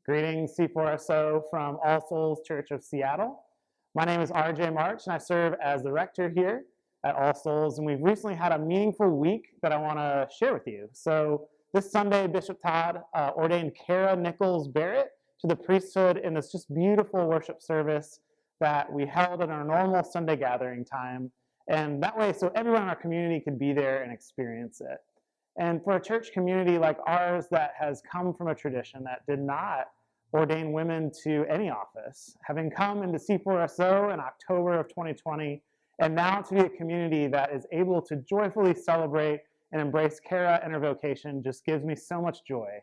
Greetings, C4SO from All Souls Church of Seattle. My name is RJ March, and I serve as the rector here at All Souls, and we've recently had a meaningful week that I want to share with you. So this Sunday, Bishop Todd ordained Kara Nichols Barrett to the priesthood in this just beautiful worship service that we held in our normal Sunday gathering time. And that way, so everyone in our community could be there and experience it. And for a church community like ours that has come from a tradition that did not ordain women to any office, having come into C4SO in October of 2020, and now to be a community that is able to joyfully celebrate and embrace Kara and her vocation just gives me so much joy.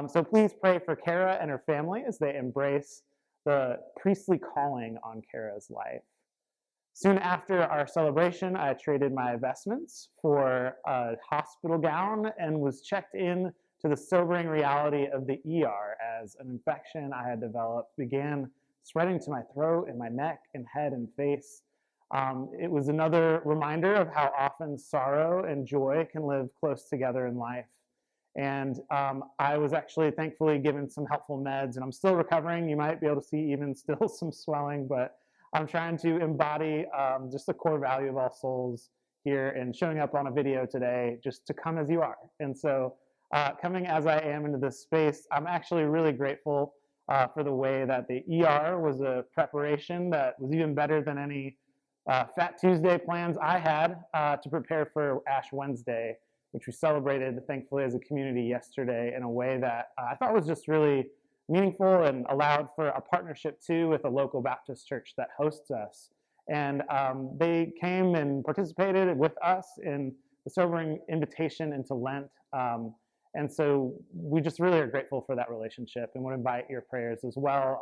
So please pray for Kara and her family as they embrace the priestly calling on Kara's life. Soon after our celebration, I traded my vestments for a hospital gown and was checked in to the sobering reality of the ER as an infection I had developed began spreading to my throat and my neck and head and face. It was another reminder of how often sorrow and joy can live close together in life. And I was actually thankfully given some helpful meds, and I'm still recovering. You might be able to see even still some swelling, but I'm trying to embody just the core value of All Souls here and showing up on a video today just to come as you are. And so coming as I am into this space, I'm actually really grateful for the way that the ER was a preparation that was even better than any Fat Tuesday plans I had to prepare for Ash Wednesday, which we celebrated, thankfully, as a community yesterday in a way that I thought was just really meaningful and allowed for a partnership too with a local Baptist church that hosts us. And they came and participated with us in the sobering invitation into Lent. And so we just really are grateful for that relationship and would invite your prayers as well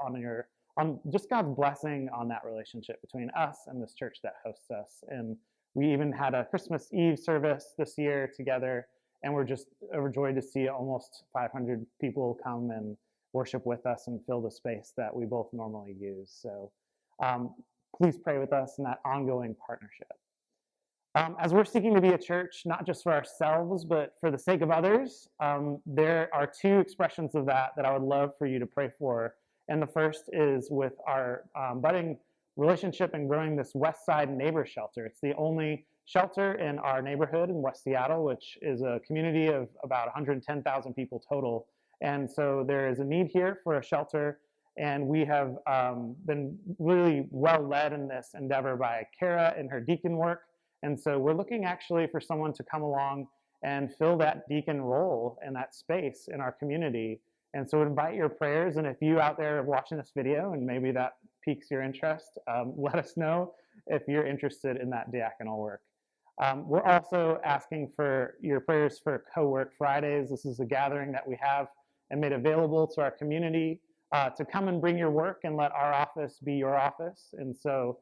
on just God's blessing on that relationship between us and this church that hosts us. And we even had a Christmas Eve service this year together, and we're just overjoyed to see almost 500 people come and worship with us and fill the space that we both normally use. So please pray with us in that ongoing partnership. As we're seeking to be a church, not just for ourselves, but for the sake of others, there are two expressions of that I would love for you to pray for. And the first is with our budding relationship and growing this West Side Neighbor Shelter. It's the only shelter in our neighborhood in West Seattle, which is a community of about 110,000 people total. And so there is a need here for a shelter, and we have been really well led in this endeavor by Kara and her deacon work. And so we're looking actually for someone to come along and fill that deacon role in that space in our community. And so invite your prayers, and if you out there are watching this video and maybe that piques your interest, let us know if you're interested in that diaconal work. We're also asking for your prayers for Co-work Fridays. This is a gathering that we have and made available to our community to come and bring your work and let our office be your office. And so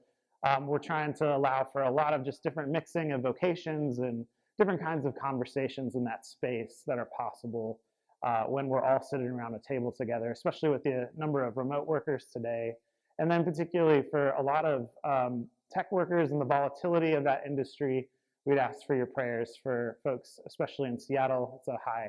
we're trying to allow for a lot of just different mixing of vocations and different kinds of conversations in that space that are possible when we're all sitting around a table together, especially with the number of remote workers today. And then particularly for a lot of tech workers and the volatility of that industry, we'd ask for your prayers for folks, especially in Seattle. It's a high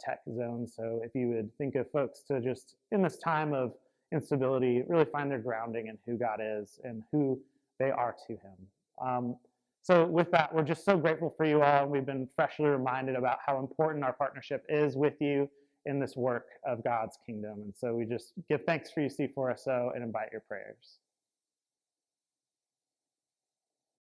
tech zone. So if you would think of folks to just, in this time of instability, really find their grounding in who God is and who they are to him. So with that, we're just so grateful for you all. We've been freshly reminded about how important our partnership is with you in this work of God's kingdom. And so we just give thanks for you, C4SO, and invite your prayers.